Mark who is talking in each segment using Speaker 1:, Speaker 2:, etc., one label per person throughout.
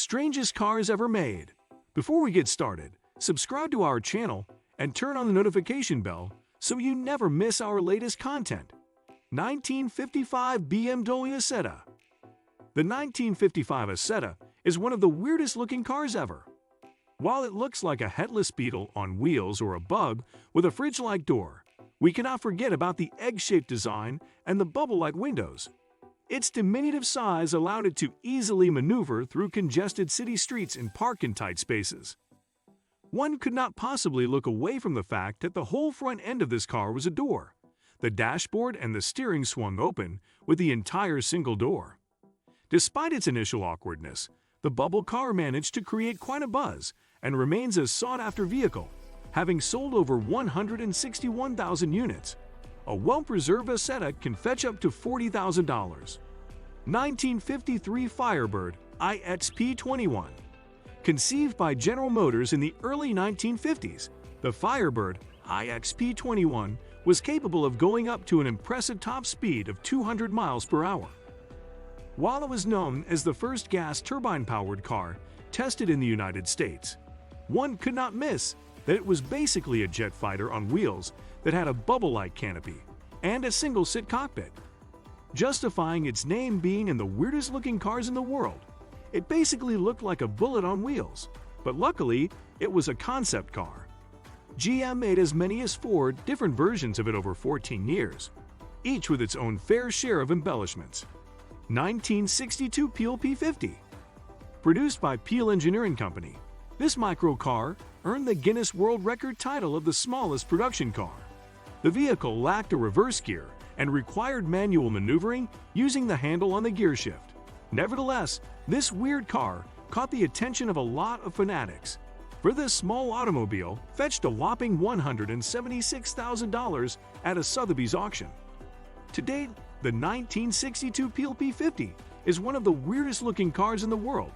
Speaker 1: Strangest cars ever made. Before we get started, subscribe to our channel and turn on the notification bell so you never miss our latest content. 1955 BMW Isetta. The 1955 Isetta is one of the weirdest looking cars ever. While it looks like a headless beetle on wheels or a bug with a fridge-like door, we cannot forget about the egg-shaped design and the bubble-like windows. Its diminutive size allowed it to easily maneuver through congested city streets and park in tight spaces. One could not possibly look away from the fact that the whole front end of this car was a door. The dashboard and the steering swung open with the entire single door. Despite its initial awkwardness, the bubble car managed to create quite a buzz and remains a sought-after vehicle, having sold over 161,000 units. A well-preserved Isetta can fetch up to $40,000. 1953 Firebird iXP21. Conceived by General Motors in the early 1950s, the Firebird iXP21 was capable of going up to an impressive top speed of 200 miles per hour. While it was known as the first gas turbine-powered car tested in the United States, one could not miss that it was basically a jet fighter on wheels that had a bubble-like canopy and a single-sit cockpit. Justifying its name being in the weirdest-looking cars in the world, it basically looked like a bullet on wheels, but luckily, it was a concept car. GM made as many as 4 different versions of it over 14 years, each with its own fair share of embellishments. 1962 Peel P50. Produced by Peel Engineering Company, this micro car earned the Guinness World Record title of the smallest production car. The vehicle lacked a reverse gear and required manual maneuvering using the handle on the gear shift. Nevertheless, this weird car caught the attention of a lot of fanatics, for this small automobile fetched a whopping $176,000 at a Sotheby's auction. To date, the 1962 Peel P50 is one of the weirdest looking cars in the world,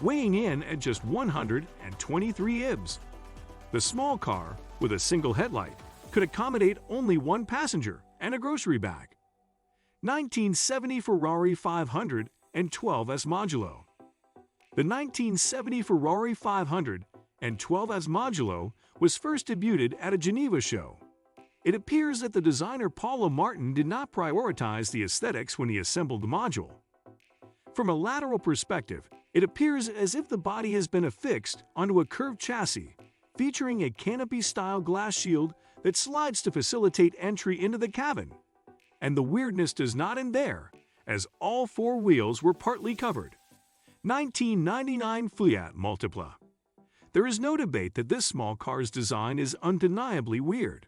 Speaker 1: weighing in at just 123 ibs. The small car, with a single headlight, could accommodate only one passenger and a grocery bag. 1970 Ferrari 512S Modulo. The 1970 Ferrari 512S Modulo was first debuted at a Geneva show. It appears that the designer Paolo Martin did not prioritize the aesthetics when he assembled the module. From a lateral perspective, it appears as if the body has been affixed onto a curved chassis, featuring a canopy-style glass shield that slides to facilitate entry into the cabin. And the weirdness does not end there, as all 4 wheels were partly covered. 1999 Fiat Multipla. There is no debate that this small car's design is undeniably weird.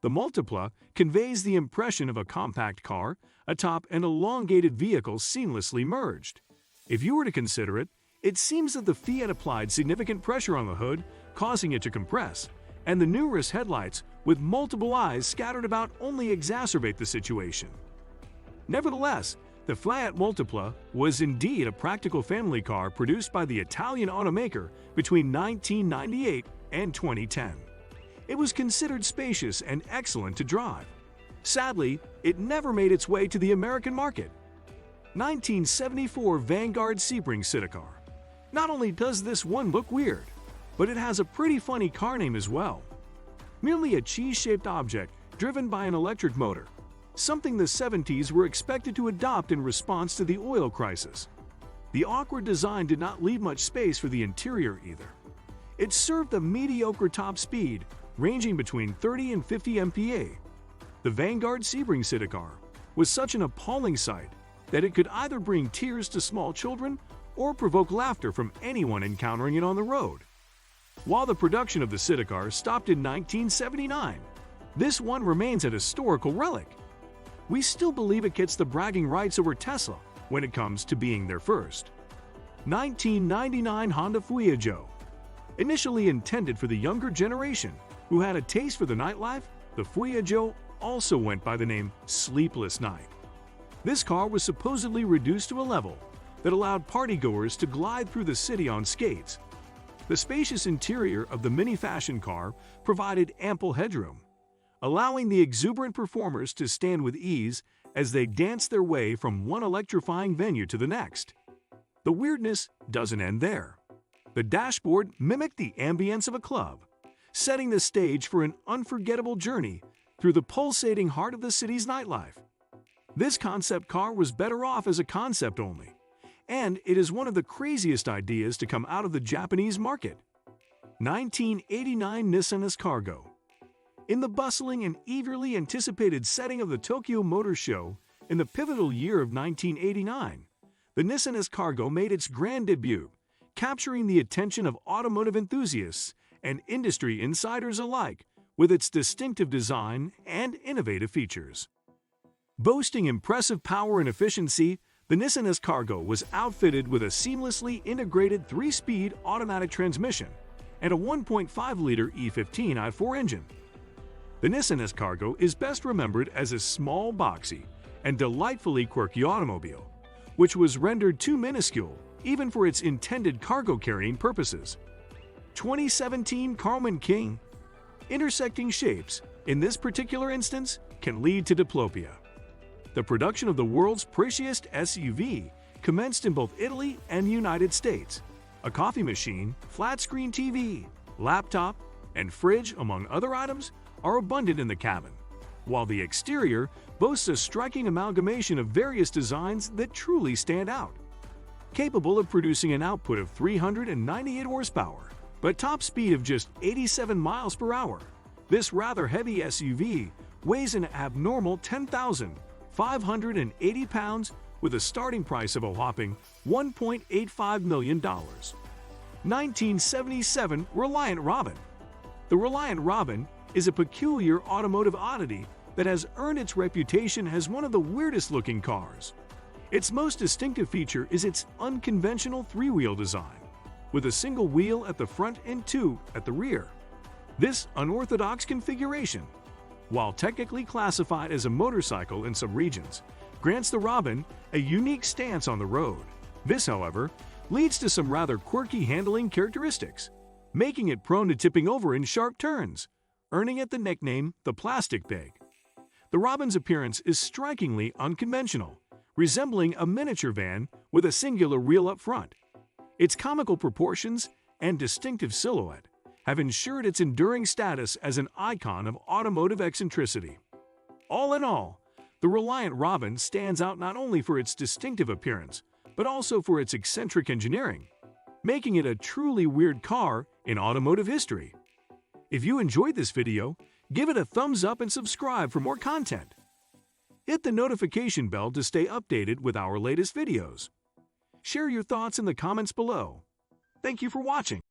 Speaker 1: The Multipla conveys the impression of a compact car atop an elongated vehicle seamlessly merged. If you were to consider it, it seems that the Fiat applied significant pressure on the hood, causing it to compress, and the numerous headlights with multiple eyes scattered about only exacerbate the situation. Nevertheless, the Fiat Multipla was indeed a practical family car produced by the Italian automaker between 1998 and 2010. It was considered spacious and excellent to drive. Sadly, it never made its way to the American market. 1974 Vanguard Sebring Citycar. Not only does this one look weird, but it has a pretty funny car name as well. Merely a cheese-shaped object driven by an electric motor, something the 70s were expected to adopt in response to the oil crisis. The awkward design did not leave much space for the interior either. It served a mediocre top speed, ranging between 30 and 50 mph. The Vanguard Sebring Citycar was such an appalling sight that it could either bring tears to small children or provoke laughter from anyone encountering it on the road. While the production of the Citycar stopped in 1979, this one remains a historical relic. We still believe it gets the bragging rights over Tesla when it comes to being their first. 1999 Honda Fuyajo. Initially intended for the younger generation who had a taste for the nightlife, the Fuyajo also went by the name Sleepless Night. This car was supposedly reduced to a level that allowed partygoers to glide through the city on skates. The spacious interior of the mini fashion car provided ample headroom, allowing the exuberant performers to stand with ease as they danced their way from one electrifying venue to the next. The weirdness doesn't end there. The dashboard mimicked the ambience of a club, setting the stage for an unforgettable journey through the pulsating heart of the city's nightlife. This concept car was better off as a concept only, and it is one of the craziest ideas to come out of the Japanese market. 1989 Nissan Escargot. In the bustling and eagerly anticipated setting of the Tokyo Motor Show in the pivotal year of 1989, the Nissan Escargot made its grand debut, capturing the attention of automotive enthusiasts and industry insiders alike with its distinctive design and innovative features. Boasting impressive power and efficiency, the Nissan Escargot was outfitted with a seamlessly integrated 3-speed automatic transmission and a 1.5-liter E15 i4 engine. The Nissan Escargot is best remembered as a small, boxy, and delightfully quirky automobile, which was rendered too minuscule even for its intended cargo-carrying purposes. 2017 Carlman King. Intersecting shapes, in this particular instance, can lead to diplopia. The production of the world's prettiest SUV commenced in both Italy and the United States. A coffee machine, flat-screen TV, laptop, and fridge, among other items, are abundant in the cabin, while the exterior boasts a striking amalgamation of various designs that truly stand out. Capable of producing an output of 398 horsepower, but top speed of just 87 miles per hour, this rather heavy SUV weighs an abnormal 10,580 pounds with a starting price of a whopping $1.85 million. 1977 Reliant Robin. The Reliant Robin is a peculiar automotive oddity that has earned its reputation as one of the weirdest-looking cars. Its most distinctive feature is its unconventional three-wheel design, with a single wheel at the front and two at the rear. This unorthodox configuration, while technically classified as a motorcycle in some regions, grants the Robin a unique stance on the road. This, however, leads to some rather quirky handling characteristics, making it prone to tipping over in sharp turns, earning it the nickname the Plastic Pig. The Robin's appearance is strikingly unconventional, resembling a miniature van with a singular wheel up front. Its comical proportions and distinctive silhouette have ensured its enduring status as an icon of automotive eccentricity. All in all, the Reliant Robin stands out not only for its distinctive appearance, but also for its eccentric engineering, making it a truly weird car in automotive history. If you enjoyed this video, give it a thumbs up and subscribe for more content. Hit the notification bell to stay updated with our latest videos. Share your thoughts in the comments below. Thank you for watching.